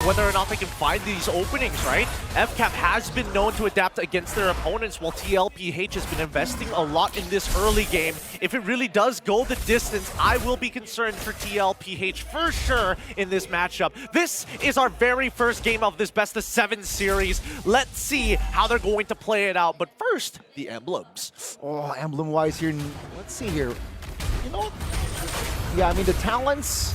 whether or not they can find these openings, right? FCAP has been known to adapt against their opponents, while TLPH has been investing a lot in this early game. If it really does go the distance, I will be concerned for TLPH for sure in this matchup. This is our very first game of this best of 7 series. Let's see how they're going to play it out. But first, the emblems. Oh, emblem-wise here, let's see here. You know, yeah, I mean, the talents,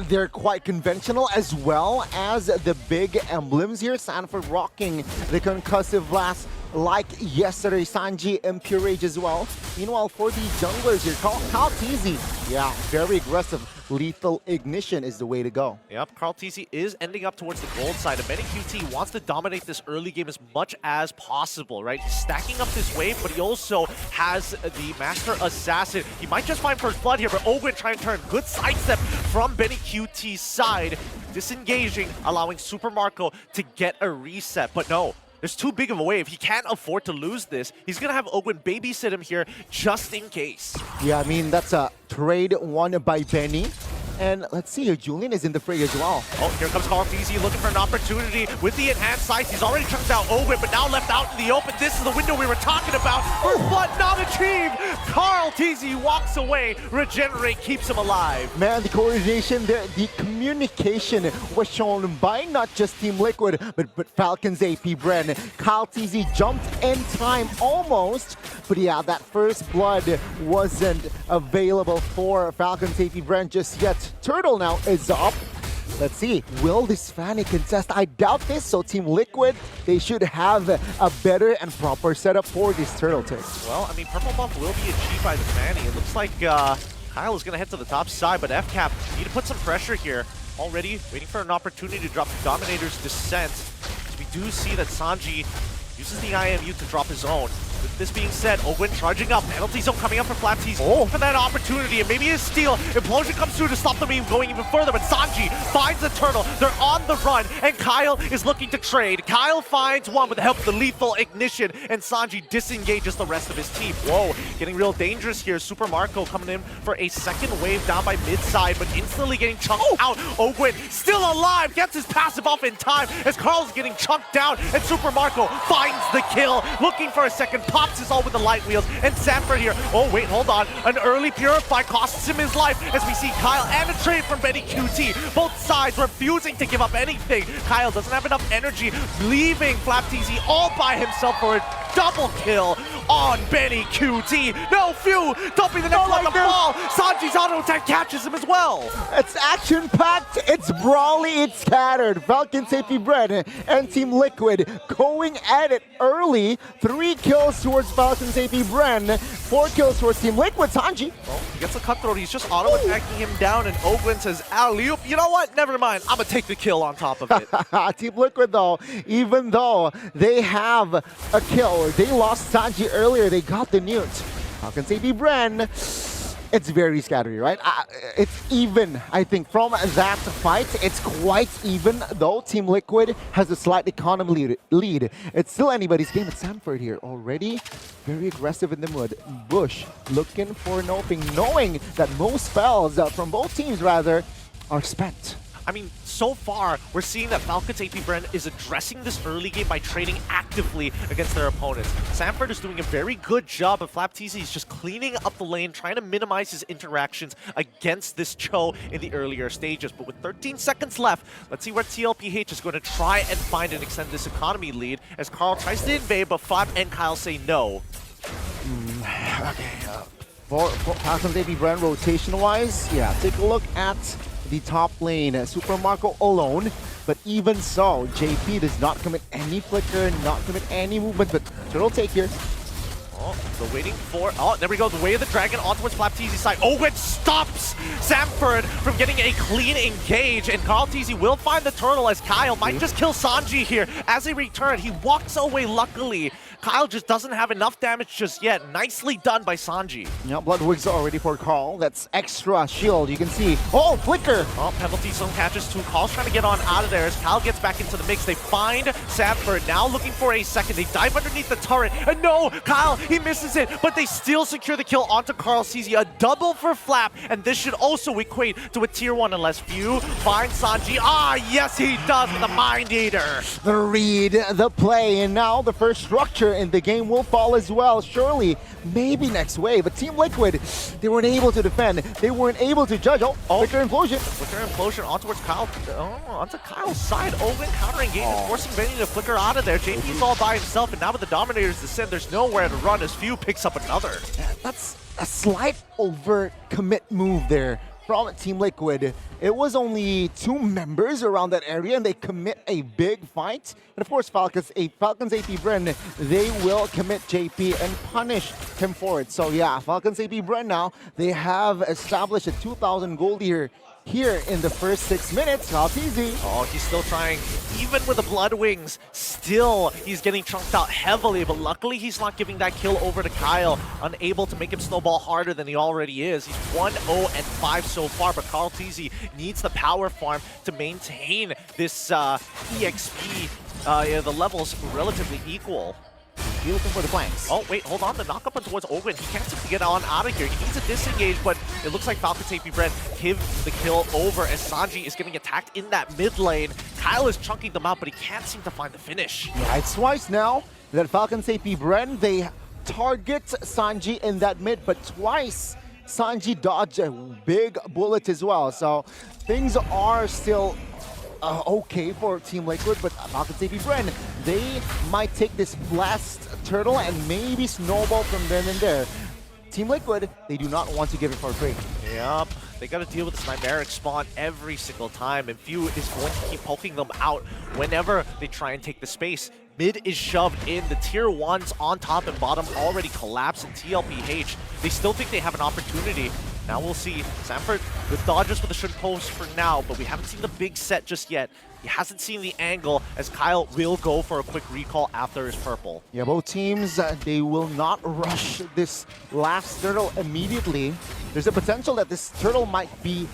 they're quite conventional, as well as the big emblems here. Sanford rocking the concussive blast like yesterday. Sanji Impurage as well. Meanwhile, for the junglers here, Carl Teasy, yeah, very aggressive. Lethal Ignition is the way to go. Yep, Carl TC is ending up towards the gold side. And Benny QT wants to dominate this early game as much as possible, right? He's stacking up this wave, but he also has the Master Assassin. He might just find first blood here, but Ogwen trying to turn. Good sidestep from Benny QT's side. Disengaging, allowing Super Marco to get a reset. But no, there's too big of a wave. He can't afford to lose this. He's going to have Ogwen babysit him here just in case. Yeah, I mean, that's a trade won by Benny. And let's see here, Julian is in the fray as well. Oh, here comes Carl TZ looking for an opportunity with the enhanced sights. He's already chunked out Ogwen, but now left out in the open. This is the window we were talking about. First blood not achieved. Carl TZ walks away. Regenerate keeps him alive. Man, the coordination there, the communication was shown by not just Team Liquid, but Falcons AP Bren. Kyle TZ jumped in time almost, but yeah, that first blood wasn't available for Falcons AP Bren just yet. Turtle now is up. Let's see, will this Fanny contest? I doubt this, so Team Liquid, they should have a better and proper setup for this Turtle take. Well, I mean, purple buff will be achieved by the Fanny. It looks like Kyle is going to head to the top side, but FCAP need to put some pressure here. Already waiting for an opportunity to drop the Dominator's Descent. As we do see that Sanji uses the IMU to drop his own. With this being said, Ogwen charging up. Penalty zone coming up for Flapsies. For that opportunity, and maybe a steal. Implosion comes through to stop them going even further, but Sanji finds the turtle. They're on the run, and Kyle is looking to trade. Kyle finds one with the help of the Lethal Ignition, and Sanji disengages the rest of his team. Whoa, getting real dangerous here. Super Marco coming in for a second wave down by mid-side, but instantly getting chunked out. Ogwen still alive, gets his passive off in time as Carl's getting chunked down, and Super Marco finds the kill. Looking for a second, pops his all with the light wheels, and Sanford here. Oh wait, hold on. An early Purify costs him his life as we see Kyle and a trade from Benny QT. Both sides refusing to give up anything. Kyle doesn't have enough energy, leaving Flap TZ all by himself for a double kill on Benny QT. No, Few dumping the next on the ball. Sanji's auto attack catches him as well. It's action-packed, it's brawly, it's scattered. Falcons AP Bren and Team Liquid going at it early. 3 kills towards Falcons AP Bren, 4 kills towards Team Liquid. Sanji. Well, he gets a cutthroat. He's just auto-attacking him down, and Ogwen says, alley-oop. You know what? Never mind. I'm going to take the kill on top of it. Team Liquid, though, even though they have a kill, they lost Sanji earlier. They got the newt. Falcons AP Bren, it's very scattery, right? It's even, I think, from that fight. It's quite even, though Team Liquid has a slight economy lead. It's still anybody's game. It's Sanford here already. Very aggressive in the mud. Bush looking for an opening, knowing that most spells from both teams, rather, are spent. I mean, so far, we're seeing that Falcons AP Bren is addressing this early game by trading actively against their opponents. Sanford is doing a very good job, but Flap TZ is just cleaning up the lane, trying to minimize his interactions against this Cho in the earlier stages. But with 13 seconds left, let's see where TLPH is going to try and find and extend this economy lead as Carl tries to invade, but Flap and Kyle say no. Okay, for Falcons AP Bren rotation-wise, yeah, take a look at the top lane. Super Marco alone, but even so, JP does not commit any flicker, not commit any movement, but Turtle take here. Oh, they're waiting for... Oh, there we go. The way of the dragon on towards Flap TZ's side. Oh, it stops Sanford from getting a clean engage, and Carl TZ will find the turtle as Kyle might just kill Sanji here. As they return, he walks away luckily. Kyle just doesn't have enough damage just yet. Nicely done by Sanji. Yeah, Bloodwigs already for Carl. That's extra shield. You can see. Oh, flicker! Oh, penalty zone catches two. Carl's trying to get on out of there as Kyle gets back into the mix. They find Sanford, now looking for a second. They dive underneath the turret. And no, Kyle, he misses misses it, but they still secure the kill onto Carl CZ. A double for Flap, and this should also equate to a tier 1 unless Few finds Sanji. Ah, yes, he does with the Mind Eater. The read, the play, and now the first structure in the game will fall as well. Surely, maybe next wave. But Team Liquid, they weren't able to defend. They weren't able to judge. Oh, Flicker Implosion. Flicker Implosion on towards Kyle. Onto Kyle's side. Owen countering game is forcing Benny to flicker out of there. JP's all by himself, and now with the Dominator's descent, there's nowhere to run as Few picks up another. Yeah, that's a slight over commit move there from Team Liquid. It was only 2 members around that area, and they commit a big fight. And of course, Falcons AP Bren, they will commit JP and punish him for it. So yeah, Falcons AP Bren now, they have established a 2,000 gold here in the first 6 minutes. How easy. Oh, he's still trying. Even with the Blood Wings, still he's getting chunked out heavily, but luckily he's not giving that kill over to Kyle, unable to make him snowball harder than he already is. He's 1-0-5 so far, but Carl TZ needs the power farm to maintain this EXP. The levels relatively equal. He's looking for the flanks. Oh, wait, hold on. The knock up towards Owen. He can't seem to get on out of here. He needs to disengage, but it looks like Falcons AP Bren give the kill over as Sanji is getting attacked in that mid lane. Kyle is chunking them out, but he can't seem to find the finish. Yeah, it's twice now that Falcons AP Bren, they target Sanji in that mid, but twice Sanji dodged a big bullet as well. So things are still okay for Team Liquid, but Falcons AP Bren, they might take this blast turtle and maybe snowball from then and there. Team Liquid, they do not want to give it for free. Yep, they got to deal with this Nightmaric spawn every single time, and Few is going to keep poking them out whenever they try and take the space. Mid is shoved in, the tier 1s on top and bottom already collapse in TLPH. They still think they have an opportunity. Now we'll see. Sanford with dodges for the shouldn't post for now, but we haven't seen the big set just yet. He hasn't seen the angle as Kyle will go for a quick recall after his purple. Yeah, both teams, they will not rush this last turtle immediately. There's a potential that this turtle might be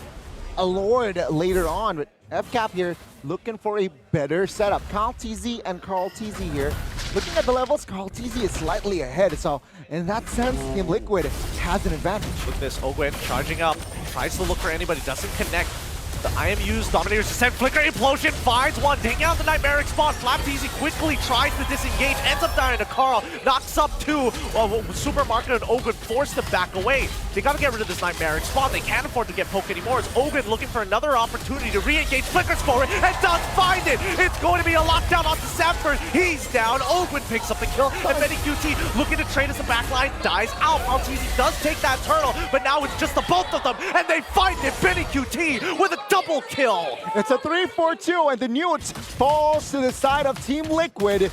allured later on, but FCAP here looking for a better setup. Carl TZ and Carl TZ here. Looking at the levels, Carl TZ is slightly ahead, so in that sense, Team Liquid has an advantage. Look at this, Owen charging up, tries to look for anybody, doesn't connect. The IMU's Dominator's Descent, Flicker Implosion, finds one, taking out the Nightmaric spawn. Flap TZ quickly tries to disengage, ends up dying to Carl, knocks up 2. Supermarket and Ogun forced to back away. They gotta get rid of this Nightmaric spawn. They can't afford to get poked anymore. It's Ogun looking for another opportunity to re-engage. Flickers forward and does find it. It's going to be a lockdown onto Sanford. He's down. Ogun picks up the kill. And Benny QT looking to trade as the backline dies out. Maltese does take that turtle, but now it's just the both of them, and they find it. Benny QT with a double kill. It's a 3-4-2, and the Newt falls to the side of Team Liquid.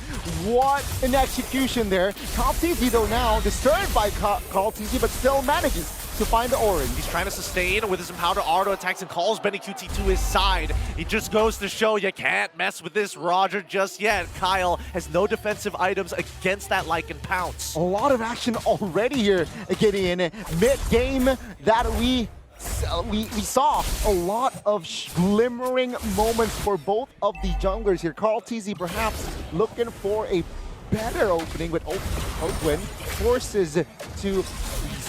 What an execution there. Carl TZ, though, now disturbed by Carl TZ, but still manages to find the orange. He's trying to sustain with his empowered auto attacks and calls Benny QT to his side. He just goes to show you can't mess with this Roger just yet. Kyle has no defensive items against that Lycan Pounce. A lot of action already here getting in mid-game that we saw a lot of glimmering moments for both of the junglers here. Carl TZ perhaps looking for a better opening, but Owen forces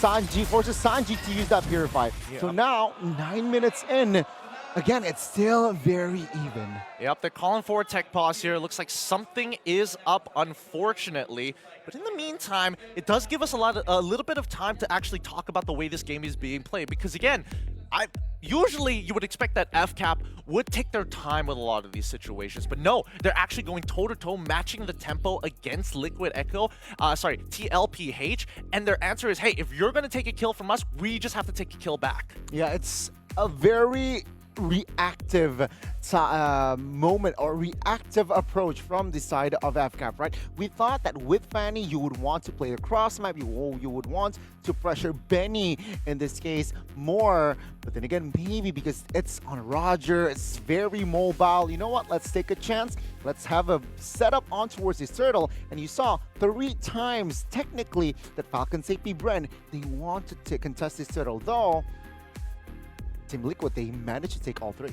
Sanji to use that Purify. Yeah. So now, 9 minutes in, again, it's still very even. Yep, they're calling for a tech pause here. It looks like something is up, unfortunately. But in the meantime, it does give us a little bit of time to actually talk about the way this game is being played. Because again, usually you would expect that FCAP would take their time with a lot of these situations, but no, they're actually going toe-to-toe, matching the tempo against Liquid Echo, TLPH, and their answer is, hey, if you're going to take a kill from us, we just have to take a kill back. Yeah, it's a very reactive moment or reactive approach from the side of FCAP, right? We thought that with Fanny, you would want to play across map, you would want to pressure Benny in this case more, but then again, maybe because it's on Roger, it's very mobile. You know what? Let's take a chance. Let's have a setup on towards this turtle, and you saw 3 times technically that Falcons AP Bren, they wanted to contest this turtle, though Team Liquid, they managed to take all 3.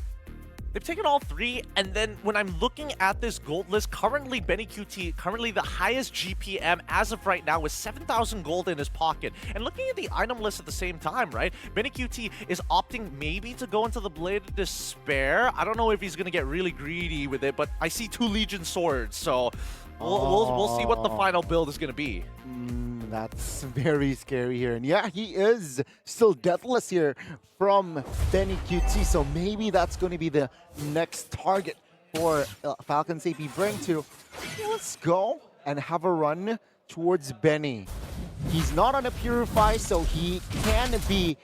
They've taken all three, and then when I'm looking at this gold list, currently Benny QT, currently the highest GPM as of right now with 7,000 gold in his pocket. And looking at the item list at the same time, right? Benny QT is opting maybe to go into the Blade of Despair. I don't know if he's going to get really greedy with it, but I see 2 Legion swords, so we'll see what the final build is going to be. That's very scary here. And yeah, he is still deathless here from Benny QT. So maybe that's going to be the next target for Falcons AP Bren to, let's go and have a run towards Benny. He's not on a Purify, so he can be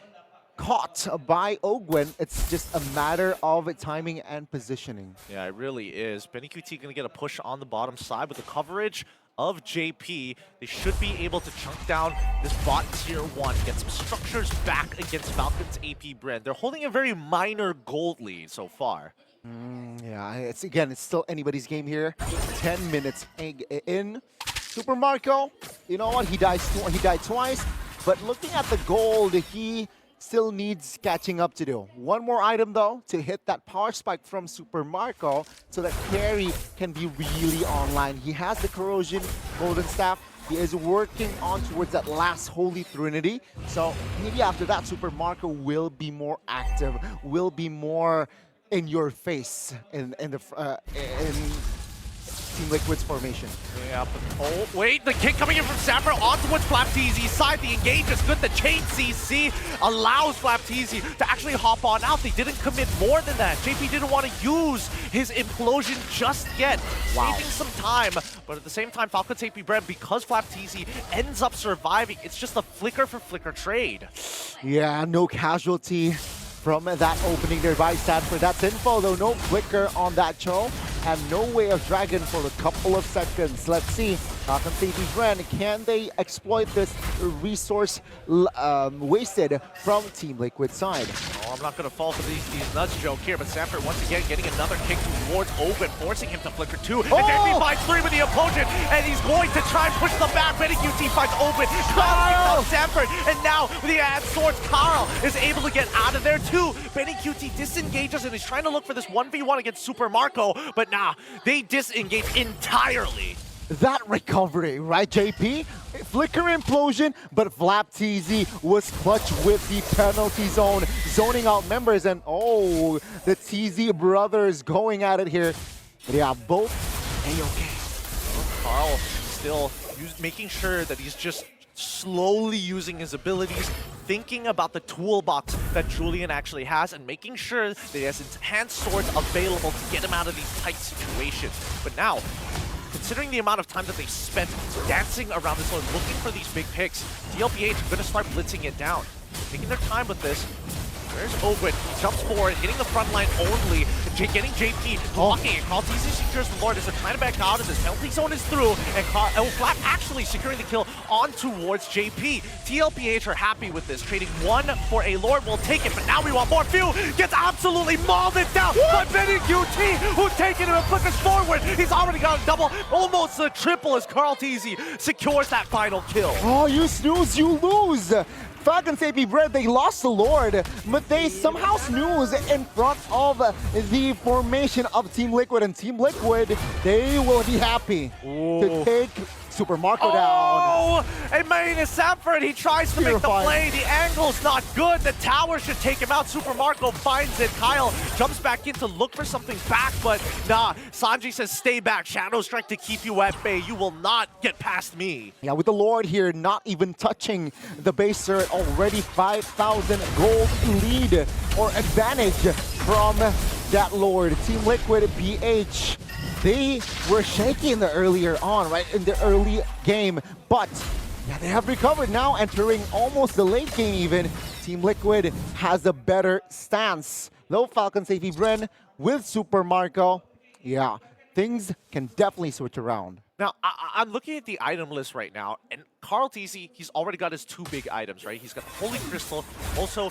caught by Ogwen. It's just a matter of timing and positioning. Yeah, it really is. Benny QT going to get a push on the bottom side with the coverage of JP. They should be able to chunk down this bot tier 1, get some structures back against Falcons AP Bren. They're holding a very minor gold lead so far. Yeah, it's still anybody's game here. 10 minutes in. Super Marco, you know what? He died twice, but looking at the gold, he still needs catching up to do. One more item though to hit that power spike from Super Marco so that carry can be really online. He has the corrosion, golden staff. He is working on towards that last holy trinity. So maybe after that, Super Marco will be more active, will be more in your face in Team Liquid's formation. Yeah, but oh wait, the kick coming in from Sapper on towards Flapteezy's side. The engage is good. The chain CC allows Flapteezy to actually hop on out. They didn't commit more than that. JP didn't want to use his implosion just yet, saving some time. But at the same time, Falcons AP Bren, because Flapteezy ends up surviving, it's just a flicker for flicker trade. Yeah, no casualty from that opening there by Stanford. That's info though, no flicker on that Cho, and no way of Dragon for a couple of seconds. Let's see, Falcons AP Bren, can they exploit this resource wasted from Team Liquid side? Oh, I'm not going to fall for these nuts joke here, but Stanford once again getting another kick towards Open, forcing him to flicker 2. And JP finds 3 with the opponent, and he's going to try and push them back. Benny QT finds Open, Carl Stanford, and now with the ad swords, Carl is able to get out of there too. Benny QT disengages and he's trying to look for this 1v1 against Super Marco, but nah, they disengage entirely. That recovery, right, JP? Flicker implosion, but Flapteezy was clutch with the penalty zone, zoning out members, and oh, the TZ brothers going at it here. But yeah, both A-okay. Carl still making sure that he's just slowly using his abilities, thinking about the toolbox that Julian actually has, and making sure that he has enhanced swords available to get him out of these tight situations. But now, considering the amount of time that they spent dancing around this one, looking for these big picks, DLPH are going to start blitzing it down. Taking their time with this. Where's Ogwen? He jumps forward, hitting the front line only, getting JP blocking it. Carl TZ secures the Lord as they're trying to back out, as his penalty zone is through, and Flap actually securing the kill on towards JP. TLPH are happy with this, trading 1 for a Lord. We'll take it, but now we want more. Few gets absolutely mauled it down by Benny QT, who's taking him and flickers forward. He's already got a double, almost a triple, as Carl TZ secures that final kill. Oh, you snooze, you lose. Falcons AP Bren, they lost the Lord, but they somehow snooze in front of the formation of Team Liquid, and Team Liquid, they will be happy to take Super Marco down. Oh, and Magnus Sanford, he tries to make the play. The angle's not good. The tower should take him out. Super Marco finds it. Kyle jumps back in to look for something back, but nah. Sanji says, stay back. Shadow Strike to keep you at bay. You will not get past me. Yeah, with the Lord here not even touching the base turret, already 5,000 gold lead or advantage from that Lord. Team Liquid, BH, they were shaky in the earlier on, right, in the early game, but yeah, they have recovered now, entering almost the late game even. Team Liquid has a better stance. Though Falcons AP Bren with Super Marco, yeah, things can definitely switch around. Now, I'm looking at the item list right now, and Carl TC, he's already got his 2 big items, right? He's got Holy Crystal, also,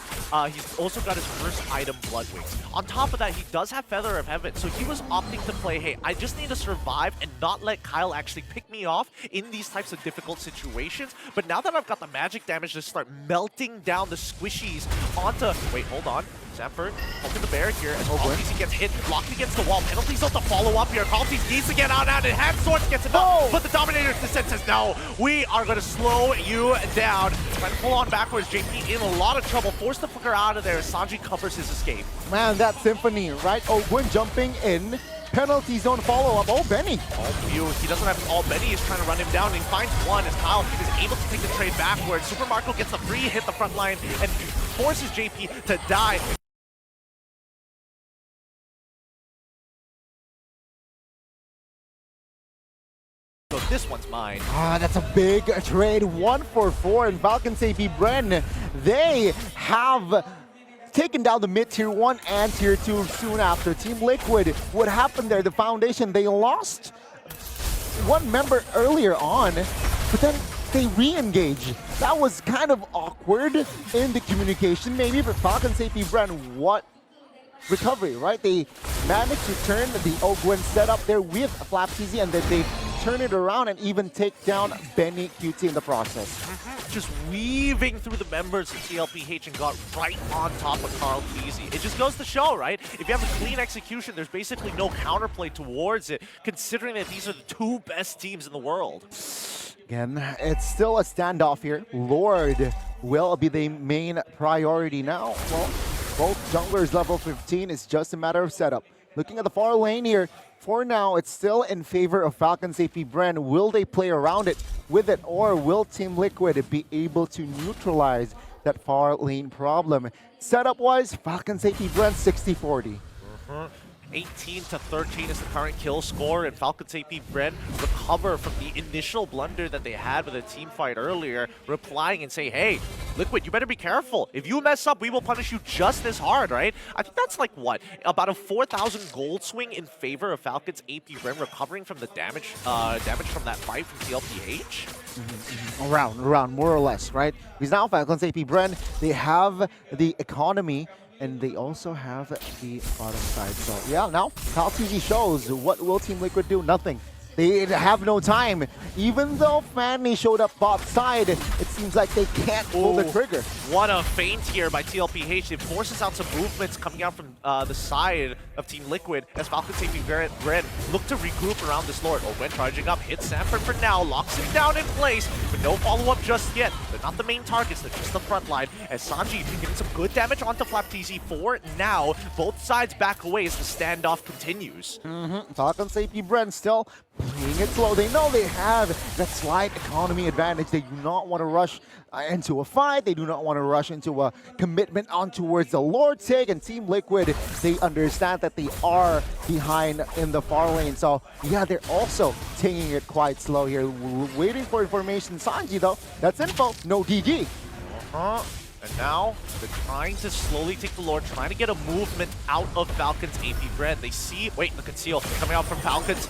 he's also got his first item, Blood Wings. On top of that, he does have Feather of Heaven, so he was opting to play, hey, I just need to survive and not let Kyle actually pick me off in these types of difficult situations. But now that I've got the magic damage to start melting down the squishies onto... Wait, hold on. Sanford poking the bear here as Carl TC gets hit, blocked against the wall. Penalties out to follow up here. Carl TC needs to get out and Hand Sword gets him up, but the Dominator's Descent says, no, we are going to slow you down. Trying to pull on backwards. JP in a lot of trouble, forced to flicker out of there as Sanji covers his escape. Man, that Symphony, right? Ogwin jumping in. Penalty zone follow-up. Oh, Benny. He doesn't have all Benny. He's trying to run him down, and he finds one as Kyle is able to take the trade backwards. Super Marco gets the free hit the front line and forces JP to die. So this one's mine. That's a big trade. 1 for 4 in Falcons AP Bren. They have taken down the mid tier 1 and tier 2 soon after. Team Liquid, what happened there? The Foundation, they lost one member earlier on, but then they re-engage. That was kind of awkward in the communication maybe, but Falcons AP Bren, what recovery, right? They managed to turn the Ogwen setup there with Flap TZ, and then they turn it around and even take down Benny QT in the process. Just weaving through the members of TLPH and got right on top of Carl TZ. It just goes to show, right? If you have a clean execution, there's basically no counterplay towards it, considering that these are the 2 best teams in the world. Again, it's still a standoff here. Lord will be the main priority now. Well, both junglers level 15. It's just a matter of setup. Looking at the far lane here, for now, it's still in favor of Falcons AP Bren. Will they play around it with it, or will Team Liquid be able to neutralize that far lane problem? Setup-wise, Falcons AP Bren 60-40. 18-13 is the current kill score, and Falcons AP Bren recover from the initial blunder that they had with a team fight earlier, replying and say, hey, Liquid, you better be careful. If you mess up, we will punish you just as hard, right? I think that's like, what, about a 4,000 gold swing in favor of Falcons AP Bren recovering from the damage from that fight from TLPH? Around, more or less, right? Because now Falcons AP Bren, they have the economy, and they also have the bottom side. So yeah, now Cal TV shows what will Team Liquid do? Nothing. They have no time. Even though Fanny showed up bot side, it seems like they can't pull the trigger. What a feint here by TLPH. It forces out some movements coming out from the side of Team Liquid as Falcons AP Bren look to regroup around this Lord. Ogwen charging up, hits Sanford for now, locks him down in place, but no follow-up just yet. They're not the main targets, they're just the front line. As Sanji getting some good damage onto Flap TZ for now. Both sides back away as the standoff continues. Falcons AP Bren still playing it slow. They know they have that slight economy advantage. They do not want to rush into a fight. They do not want to rush into a commitment on towards the Lord take. And Team Liquid, they understand that they are behind in the far lane. So yeah, they're also taking it quite slow here. We're waiting for information. Sanji though, that's info. No DD. And now, they're trying to slowly take the Lord, trying to get a movement out of Falcons AP Bren. They see, wait, the conceal coming out from Falcons.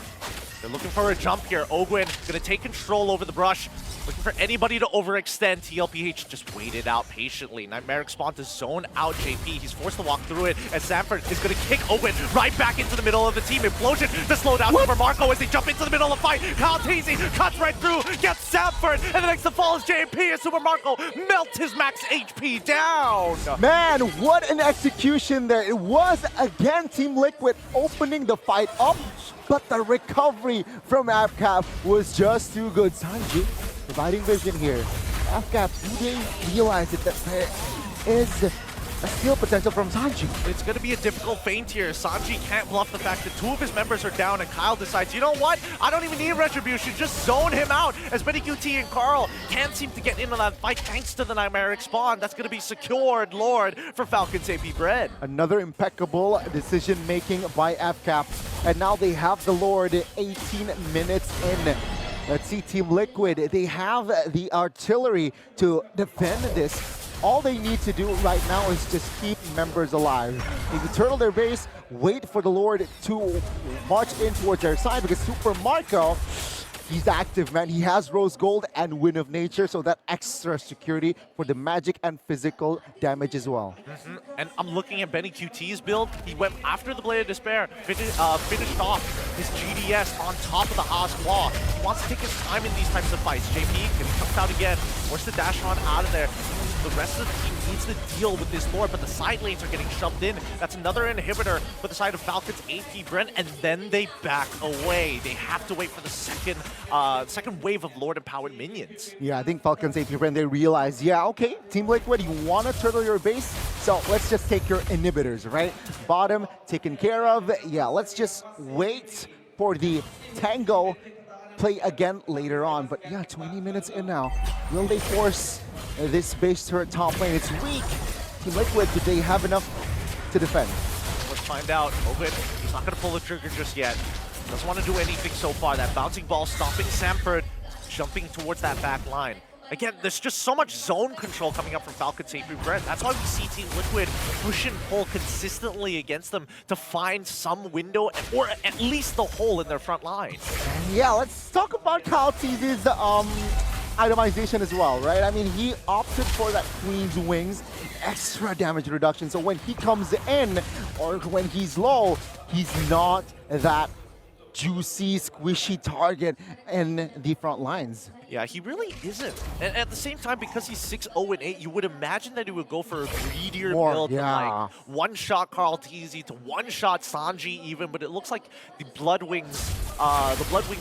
They're looking for a jump here. Ogwen gonna take control over the brush. Looking for anybody to overextend. TLPH just waited out patiently. Nightmaric spawn to zone out JP. He's forced to walk through it as Sanford is gonna kick Ogwen right back into the middle of the team. Implosion to slow down Super Marco as they jump into the middle of the fight. Kyle TZ cuts right through, gets Sanford, and the next to fall is JP as Super Marco melts his max HP down. Man, what an execution there. It was, again, Team Liquid opening the fight up, but the recovery from AppCap was just too good. Sanji providing vision here. AppCap, do they realize that there is a steal potential from Sanji? It's going to be a difficult feint here. Sanji can't bluff the fact that 2 of his members are down, and Kyle decides, you know what? I don't even need Retribution. Just zone him out. As Benny QT and Carl can't seem to get into that fight thanks to the Nightmaric spawn. That's going to be secured, Lord, for Falcons AP Bren. Another impeccable decision-making by AppCap. And now they have the Lord 18 minutes in. Let's see, Team Liquid, they have the artillery to defend this. All they need to do right now is just keep members alive. Maybe turtle their base, wait for the Lord to march in towards their side, because Super Marco, he's active, man. He has Rose Gold and Wind of Nature, so that extra security for the magic and physical damage as well. And I'm looking at Benny QT's build. He went after the Blade of Despair, finished off his GDS on top of the Haas Claw. He wants to take his time in these types of fights. JP getting chucked out again, forced the dash on out of there. The rest of the team needs to deal with this Lord, but the side lanes are getting shoved in. That's another inhibitor for the side of Falcons AP Bren, and then they back away. They have to wait for the second wave of Lord empowered minions. Yeah, I think Falcons AP Bren, they realize, yeah, okay, Team Liquid, you want to turtle your base, so let's just take your inhibitors, right? Bottom taken care of. Yeah, let's just wait for the Tango play again later on. But yeah, 20 minutes in now. Will they force this base turret top lane? It's weak. Team Liquid, do they have enough to defend? Let's find out. Open. He's not going to pull the trigger just yet. Doesn't want to do anything so far. That bouncing ball stopping Samford, jumping towards that back line. Again, there's just so much zone control coming up from Falcons AP Bren. That's why we see Team Liquid push and pull consistently against them to find some window or at least the hole in their front line. Yeah, let's talk about Kyle T's itemization as well, right? I mean, he opted for that Queen's Wings, extra damage reduction. So when he comes in or when he's low, he's not that juicy, squishy target in the front lines. Yeah, he really isn't. And at the same time, because he's 6-0-8, you would imagine that he would go for a greedier build than like one-shot Carl TZ to one-shot Sanji even, but it looks like the Bloodwing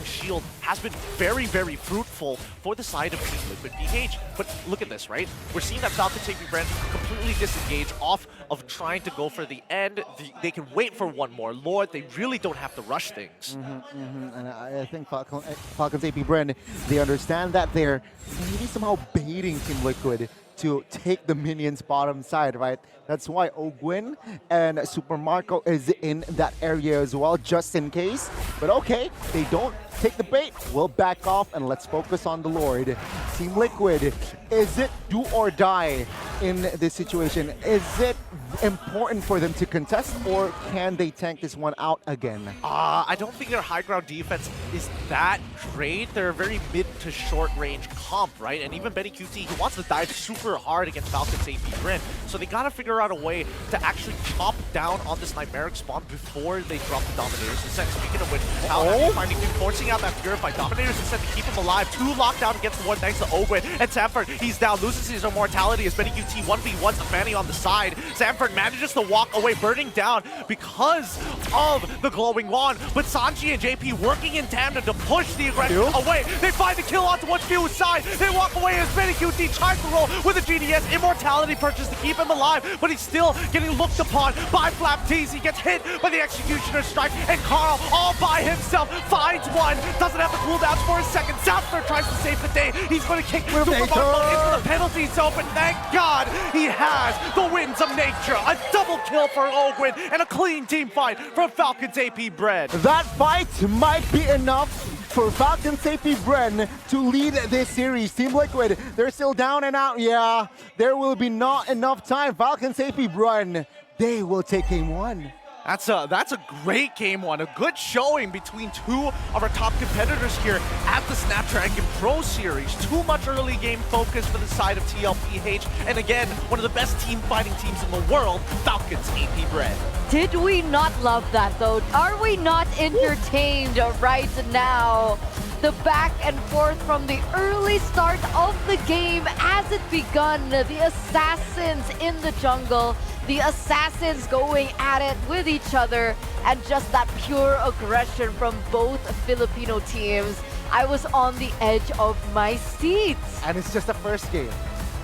shield has been very, very fruitful for the side of Team Liquid PH. But look at this, right? We're seeing that Falcons AP Bren completely disengage off of trying to go for the end. They can wait for one more Lord. They really don't have to rush things. And I think Falcons AP Bren, they understand that they're maybe somehow baiting Team Liquid to take the minions bottom side, right? That's why Ogwin and Super Marco is in that area as well, just in case. But okay, they don't take the bait. We'll back off and let's focus on the Lord. Team Liquid, is it do or die in this situation? Is it important for them to contest, or can they tank this one out again? I don't think their high ground defense is that great. They're a very mid to short range comp, right? And even Benny QT, he wants to dive super hard against Falcons AP Bren. So they gotta figure out a way to actually chop down on this Chimeric spawn before they drop the Dominator's Descent. Speaking of which, how finding him forcing out that Purify. Dominator's Descent to keep him alive. 2 lockdown against the one thanks to Ogwin. And Samford, he's down, loses his immortality as Benny QT 1v1s the Fanny on the side. Samford manages to walk away, burning down because of the glowing wand. But Sanji and JP working in tandem to push the aggression away. They find the kill onto one Few's side. They walk away as Benny QT tries to roll with a GDS immortality purchase to keep him alive, but he's still getting looked upon by Flap Tees. He gets hit by the Executioner's Strike, and Carl all by himself finds one. Doesn't have the cooldowns for a second. Southford tries to save the day. He's going to kick Super Marco into the penalty zone, but thank God he has the Winds of Nature. A double kill for Ogwin and a clean team fight from Falcons AP Bren. That fight might be enough for Falcons AP Bren to lead this series. Team Liquid, they're still down and out. Yeah, there will be not enough time. Falcons AP Bren, they will take game 1. That's a great game 1, a good showing between 2 of our top competitors here at the Snapdragon Pro Series. Too much early game focus for the side of TLPH, and again, one of the best team fighting teams in the world, Falcons AP Bren. Did we not love that though? Are we not entertained right now? The back and forth from the early start of the game as it begun, the assassins in the jungle, the assassins going at it with each other, and just that pure aggression from both Filipino teams. I was on the edge of my seat. And it's just the first game.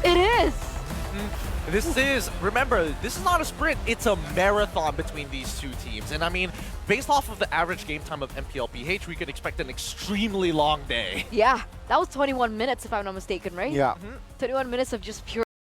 It is. Remember, this is not a sprint, it's a marathon between these two teams. And I mean, based off of the average game time of MPLPH, we could expect an extremely long day. Yeah, that was 21 minutes if I'm not mistaken, right? Yeah. 21 minutes of just pure